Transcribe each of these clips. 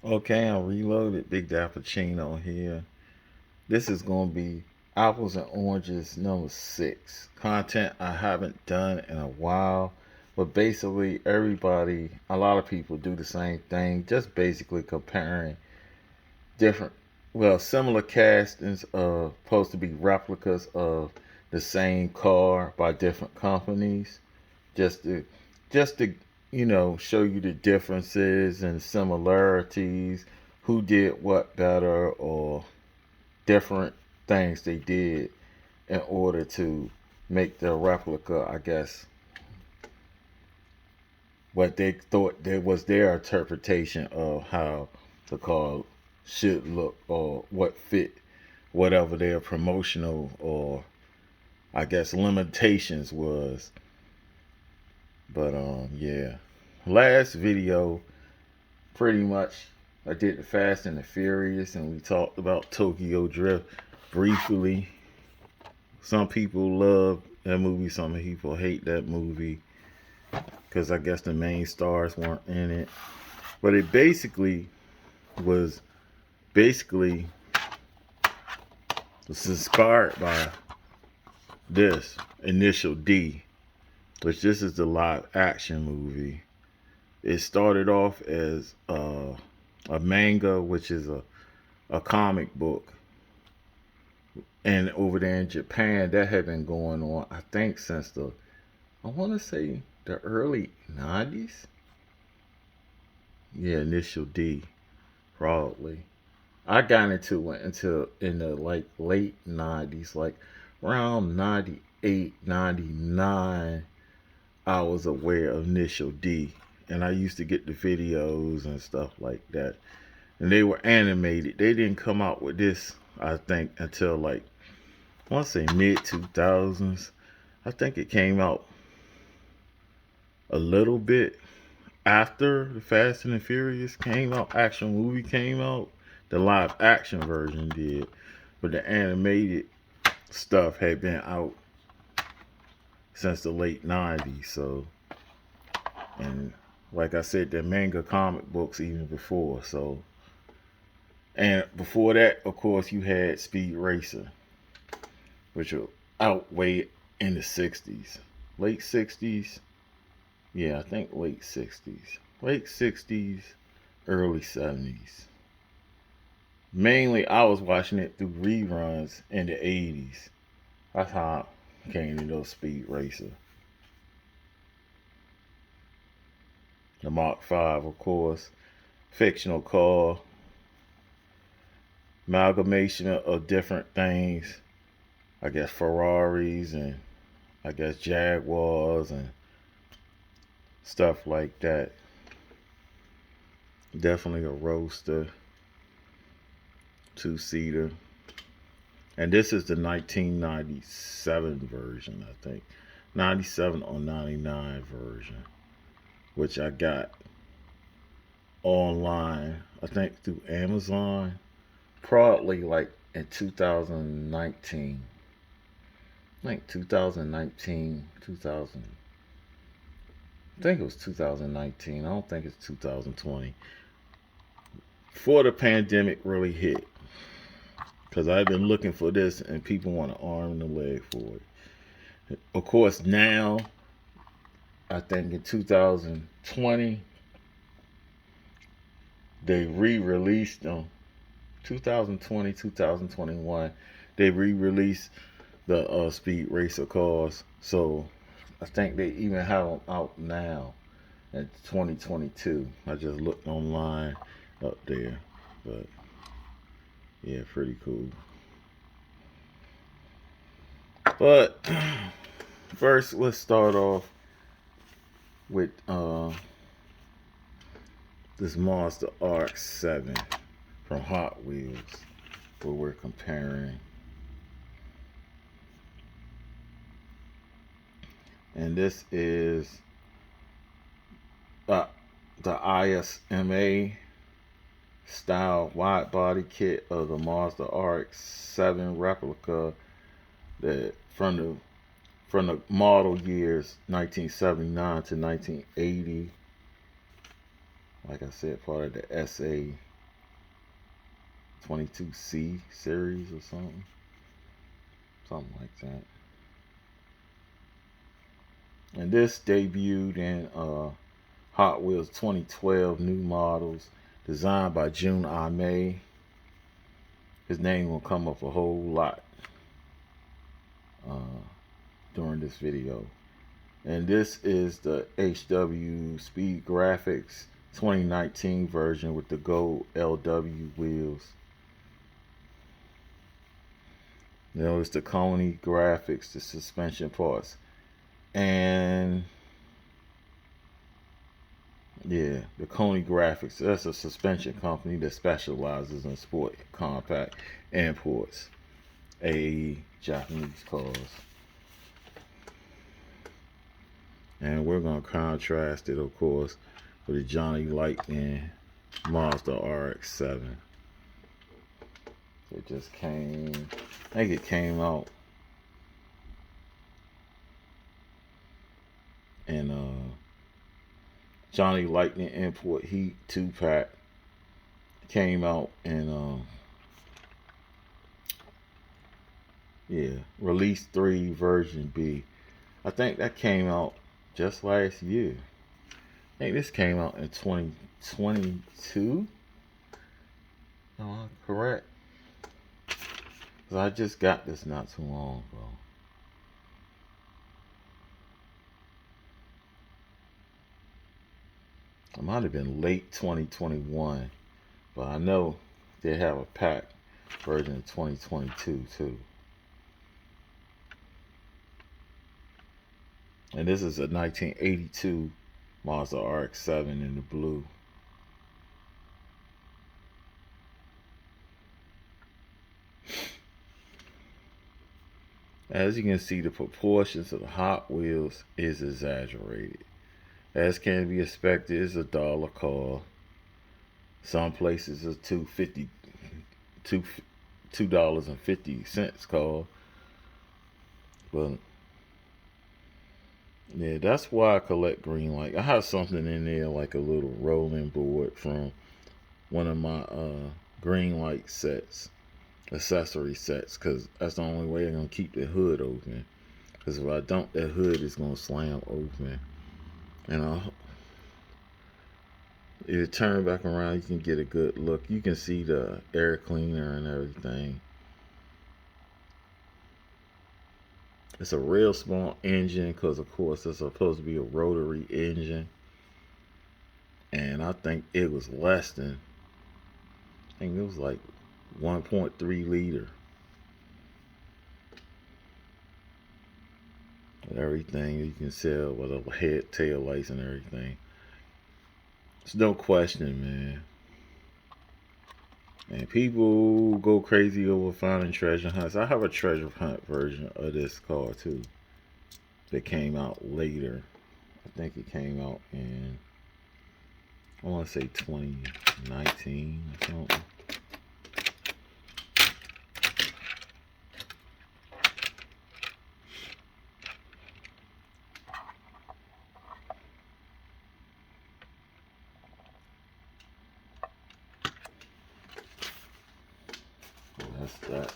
Okay, I'm reloaded. Big Dappuccino here. This is going to be Apples and Oranges number 6. Content I haven't done in a while. But basically, a lot of people do the same thing. Just basically comparing different, similar castings of supposed to be replicas of the same car by different companies. Just to, just to, show you the differences and similarities, who did what better, or different things they did in order to make the replica, I guess, what they thought that was their interpretation of how the car should look, or what fit whatever their promotional, or I guess, limitations was. But yeah. Last video, pretty much I did the Fast and the Furious, and we talked about Tokyo Drift briefly. Some people love that movie, some people hate that movie because I guess the main stars weren't in it. But it was basically was inspired by this Initial D, which this is the live action movie. It started off as a manga, which is a comic book. And over there in Japan, that had been going on, I think, since I want to say the early 90s. Yeah, Initial D, probably. I got into it in the like late 90s, like around 98, 99. I was aware of Initial D, and I used to get the videos and stuff like that. And they were animated. They didn't come out with this, I think, until like, I want to say mid 2000s. I think it came out a little bit after the Fast and the Furious came out, action movie came out. The live action version did, but the animated stuff had been out since the late 90s. So, and like I said, the manga comic books even before. So, and before that, of course, you had Speed Racer, which were out way in the 60s, late 60s. Yeah, I think late 60s, early 70s. Mainly, I was watching it through reruns in the 80s. That's how I came to know Speed Racer. The Mark 5, of course, fictional car, amalgamation of different things. I guess Ferraris, and I guess Jaguars and stuff like that. Definitely a roadster, two-seater. And this is the 1997 version, I think. 97 or 99 version, which I got online, I think through Amazon, probably like in 2019. Like 2019, 2000. I think it was 2019. I don't think it's 2020. Before the pandemic really hit. Because I've been looking for this and people want an arm and a leg for it. Of course, now, I think in 2020, they re-released them. 2020, 2021, they re-released the Speed Racer cars. So I think they even have them out now in 2022. I just looked online up there. But yeah, pretty cool. But first, let's start off with this Mazda RX-7 from Hot Wheels, where we're comparing. And this is the ISMA style wide body kit of the Mazda RX-7 replica, that from the model years 1979 to 1980. Like I said, part of the SA 22C series or something. Something like that. And this debuted in Hot Wheels 2012 new models, designed by Jun May. His name will come up a whole lot during this video. And this is the HW Speed Graphics 2019 version with the gold LW wheels. Notice the Coney graphics, the suspension parts. And yeah, the Coney Graphics. That's a suspension company that specializes in sport compact imports, Japanese cars. And we're gonna contrast it, of course, with the Johnny Lightning Mazda RX-7. It just came. I think it came out in Johnny Lightning Import Heat 2-pack. Came out in Release 3 version B. I think that came out just last year. I think this came out in 2022. Am I correct? Because I just got this not too long ago. It might have been late 2021, but I know they have a pack version of 2022 too. And this is a 1982 Mazda RX-7 in the blue. As you can see, the proportions of the Hot Wheels is exaggerated. As can be expected, it's a dollar car. Some places it's $2.50 car. But yeah, that's why I collect Greenlight. I have something in there like a little rolling board from one of my Greenlight sets, accessory sets, because that's the only way I'm gonna keep the hood open. Because if I don't, that hood is gonna slam open. And if you turn back around, you can get a good look. You can see the air cleaner and everything. It's a real small engine because, of course, it's supposed to be a rotary engine. And I think it was less than, I think it was like 1.3 liter. Everything you can sell with a head, tail lights and everything. It's no question, man. And people go crazy over finding treasure hunts. I have a treasure hunt version of this car too that came out later. I think it came out in, I want to say 2019 or something. That's that.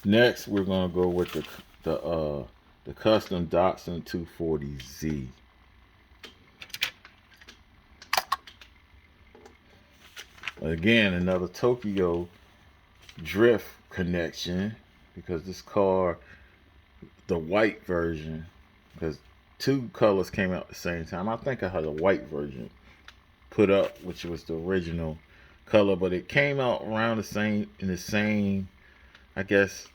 Next, we're gonna go with the custom Datsun 240Z. Again, another Tokyo drift connection, because this car, the white version, because two colors came out at the same time. I think I had a white version put up, which was the original color, but it came out around in the same, I guess,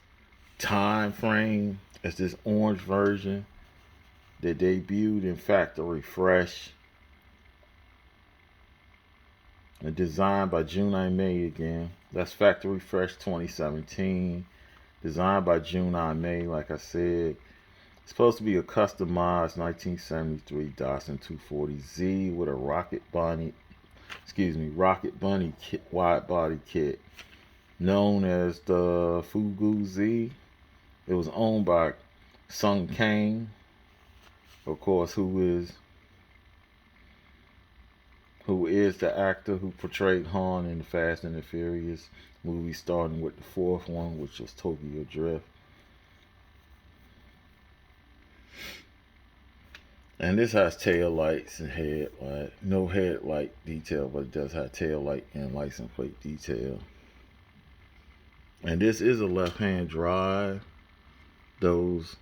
time frame as this orange version that debuted in factory fresh and designed by Jun May again. That's factory fresh 2017, designed by Jun May. Like I said, it's supposed to be a customized 1973 Datsun 240Z with a rocket bunny kit, wide body kit, known as the Fugu-Z. It was owned by Sung Kang, of course, who who is the actor who portrayed Han in the Fast and the Furious movie, starting with the fourth one, which was Tokyo Drift. And this has tail lights and headlight. No headlight detail, but it does have tail light and license plate detail. And this is a left-hand drive. Those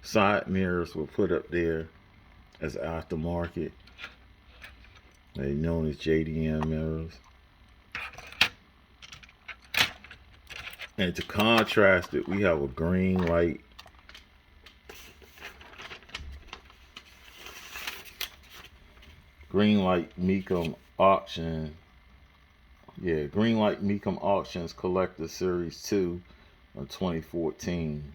side mirrors were put up there as aftermarket. They're known as JDM mirrors. And to contrast it, we have a Greenlight. Greenlight Mecum Auction. Yeah, Greenlight Mecum Auctions Collector Series 2 of 2014.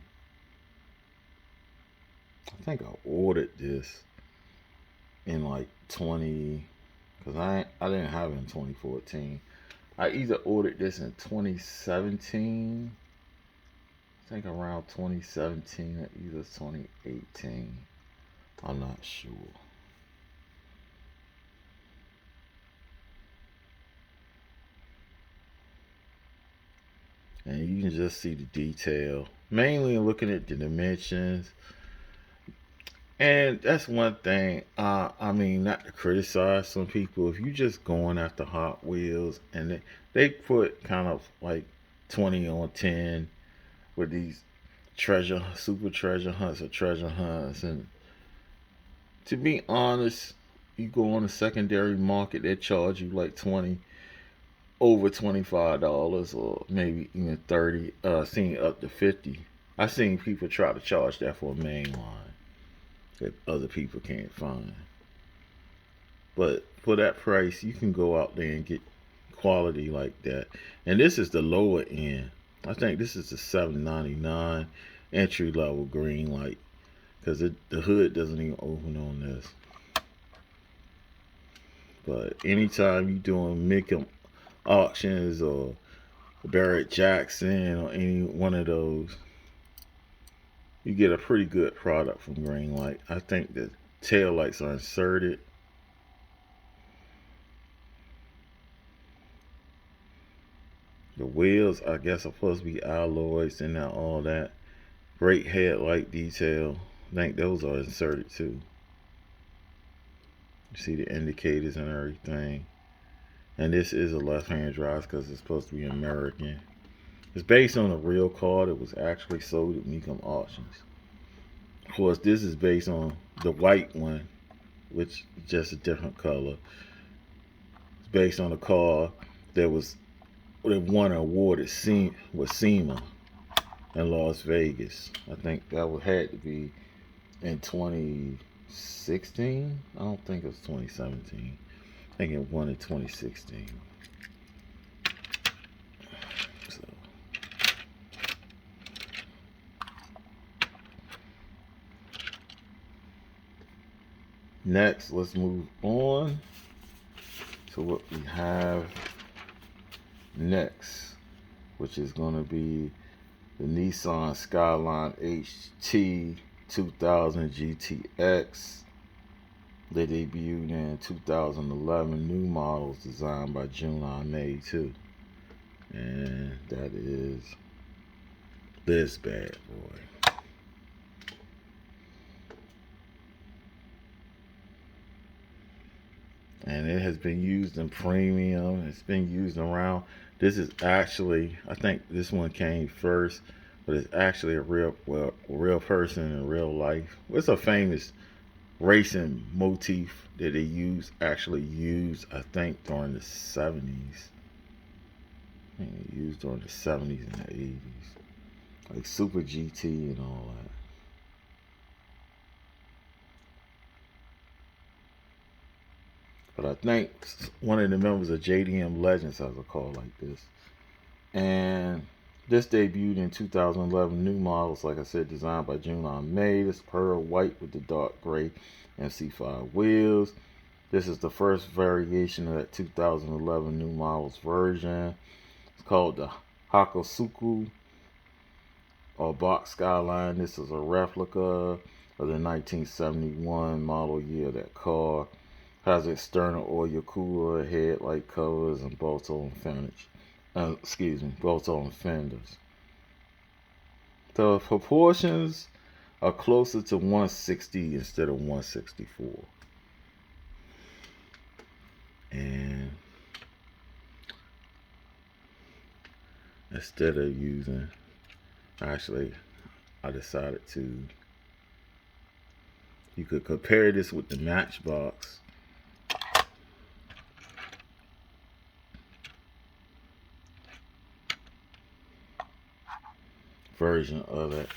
I think I ordered this in like 20, because I didn't have it in 2014. I either ordered this in 2017, I think around 2017 or either 2018. I'm not sure. And you can just see the detail, mainly looking at the dimensions. And that's one thing, I mean, not to criticize some people, if you just going after Hot Wheels and they put kind of like 20 on 10 with these super treasure hunts or treasure hunts. And to be honest, you go on a secondary market, they charge you like 20, over $25 or maybe even 30, seen up to 50. I've seen people try to charge that for a mainline that other people can't find. But for that price, you can go out there and get quality like that. And this is the lower end. I think this is the $799 entry level Greenlight, because the hood doesn't even open on this. But anytime you're doing Mecum auctions or Barrett Jackson or any one of those, you get a pretty good product from Greenlight. I think the tail lights are inserted. The wheels, I guess, are supposed to be alloys and not all that. Great headlight detail. I think those are inserted too. You see the indicators and everything. And this is a left-hand drive because it's supposed to be American. It's based on a real car that was actually sold at Mecum Auctions. Of course, this is based on the white one, which is just a different color. It's based on a car that won an award with SEMA in Las Vegas. I think that had to be in 2016. I don't think it was 2017. I think it won in 2016. So. Next, let's move on to what we have next, which is going to be the Nissan Skyline HT 2000 GTX. They debuted in 2011. New models designed by July May too. And that is this bad boy. And it has been used in premium. It's been used around. This is actually, I think this one came first, but it's actually a real person in real life. It's a famous racing motif that they actually used, I think, during the 70s. I think they used during the 70s and the 80s. Like Super GT and all that. But I think one of the members of JDM Legends has a car like this. And this debuted in 2011. New models, like I said, designed by July May. This pearl white with the dark gray MC5 wheels. This is the first variation of that 2011 new models version. It's called the Hakosuku or Box Skyline. This is a replica of the 1971 model year of that car. Has external oil cooler, headlight covers, and bolt-on finish. Bolt-on fenders. The proportions are closer to 160 instead of 164. And instead of using, actually, I decided to, you could compare this with the Matchbox. Version of it.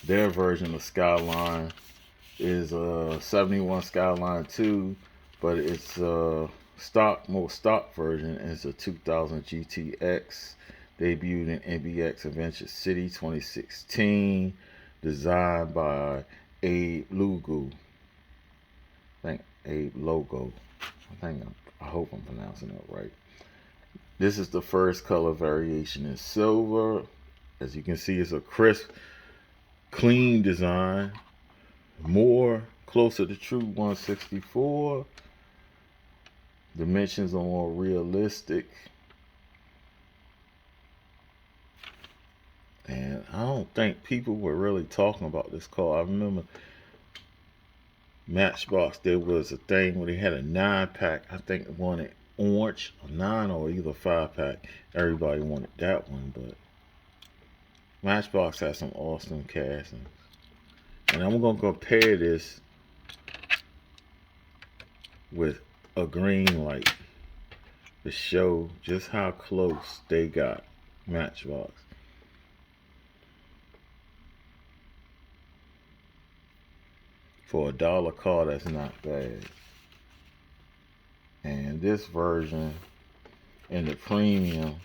Their version of Skyline is a 71 Skyline 2, but it's a more stock version, and it's a 2000 GTX. Debuted in NBX Adventure City 2016. Designed by Abe Lugo. I think Abe Logo. I hope I'm pronouncing it right. This is the first color variation in silver. As you can see, it's a crisp, clean design. More closer to true 164. Dimensions are more realistic. And I don't think people were really talking about this car. I remember Matchbox, there was a thing where they had a 9-pack. I think they wanted orange, a 9 or either 5-pack. Everybody wanted that one, but Matchbox has some awesome castings. And I'm going to compare this with a Greenlight to show just how close they got Matchbox. For $1 car, that's not bad. And this version in the premium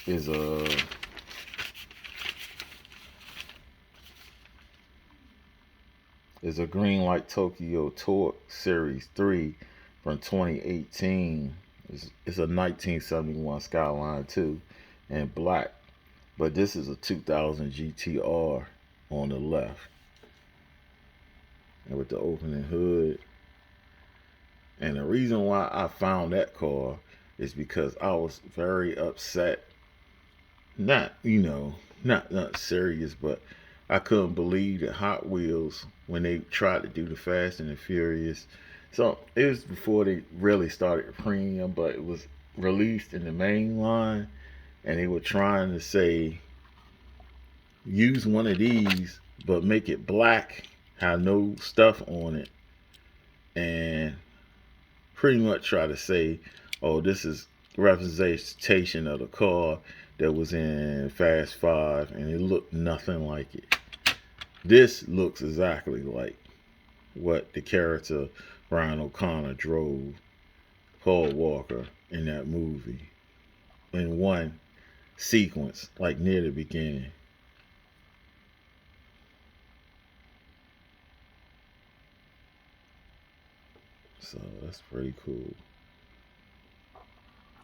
is a Greenlight Tokyo Torque Series 3 from 2018. It's a 1971 Skyline 2 in black. But this is a 2000 GTR on the left. And with the opening hood. And the reason why I found that car is because I was very upset. Not serious, but I couldn't believe that Hot Wheels, when they tried to do the Fast and the Furious, so it was before they really started the premium, but it was released in the main line, and they were trying to say, use one of these, but make it black, have no stuff on it, and pretty much try to say, oh, this is representation of the car that was in Fast 5, and it looked nothing like it. This looks exactly like what the character Brian O'Connor drove Paul Walker in that movie in one sequence, like near the beginning. So that's pretty cool.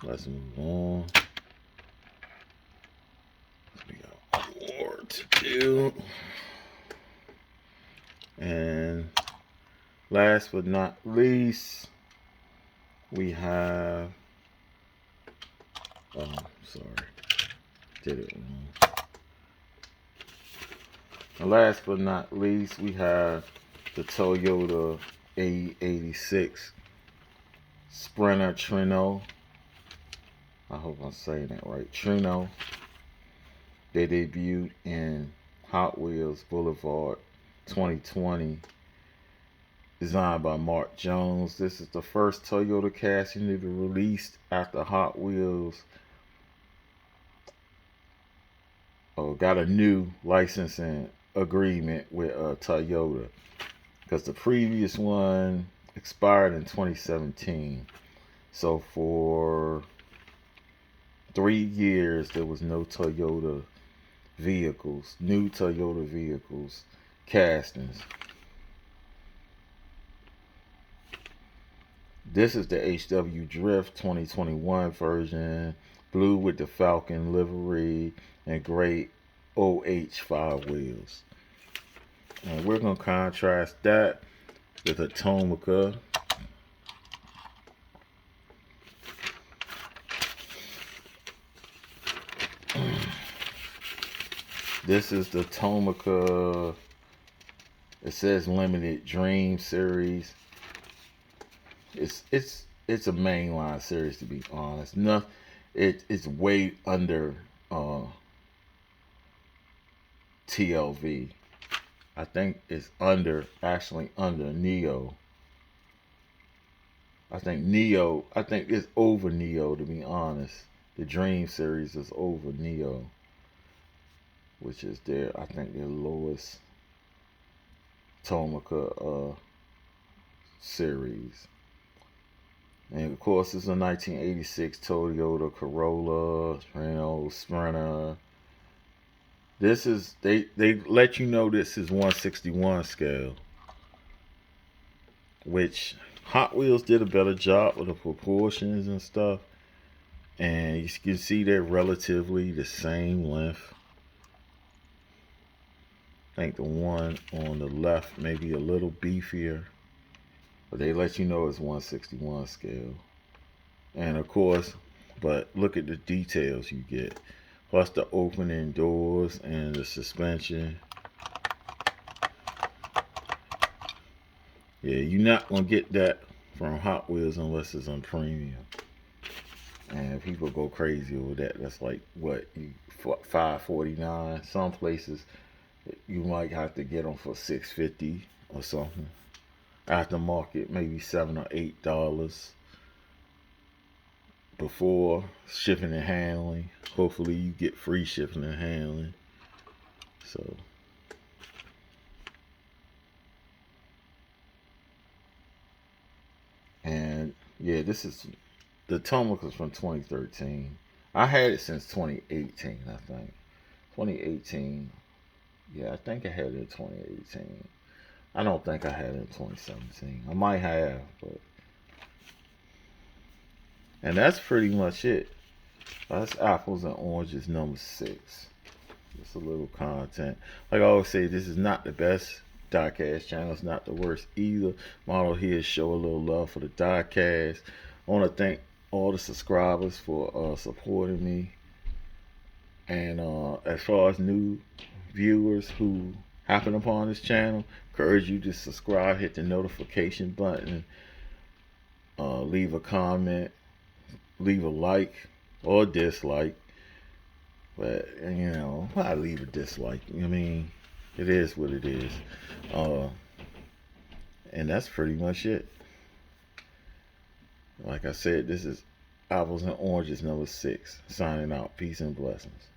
Let's move on. We got more to do. And last but not least, we have, oh, sorry, did it wrong. And last but not least, we have the Toyota A86 Sprinter Trueno. I hope I'm saying that right. Trueno. They debuted in Hot Wheels Boulevard 2020. Designed by Mark Jones. This is the first Toyota casting to be released after Hot Wheels got a new licensing agreement with Toyota, because the previous one expired in 2017. So for 3 years there was no Toyota vehicles, new Toyota vehicles castings. This is the HW Drift 2021 version, blue with the Falcon livery and gray OH5 wheels. And we're going to contrast that with a Tomica This is the Tomica. It says limited dream series. It's a mainline series, to be honest. No, it's way under TLV. I think it's actually under Neo. I think it's over Neo, to be honest. The Dream series is over Neo, which is I think their lowest Tomica series. And of course, it's a 1986 Toyota Corolla, Trueno, Sprinter. This is they let you know this is 161 scale, which Hot Wheels did a better job with the proportions and stuff. And you can see they're relatively the same length. I think the one on the left may be a little beefier, but they let you know it's 161 scale. And of course, but look at the details you get. Plus the opening doors and the suspension. Yeah, you're not going to get that from Hot Wheels unless it's on premium. And people go crazy over that. That's like, what, $549. Some places you might have to get them for $650 or something. Aftermarket, maybe $7 or $8 before shipping and handling. Hopefully you get free shipping and handling. So and yeah, this is the Tomica's from 2013. I had it since 2018, I think. 2018. Yeah, I think I had it in 2018. I don't think I had it in 2017. I might have, but and that's pretty much it. That's apples and oranges number 6. Just a little content. Like I always say, this is not the best diecast channel. It's not the worst either. Model here show a little love for the diecast. I want to thank all the subscribers for supporting me. And as far as new viewers who happen upon this channel, encourage you to subscribe, hit the notification button, leave a comment, leave a like or dislike. But I leave a dislike. I mean, it is what it is. And that's pretty much it. Like I said, this is apples and oranges number 6. Signing out. Peace and blessings.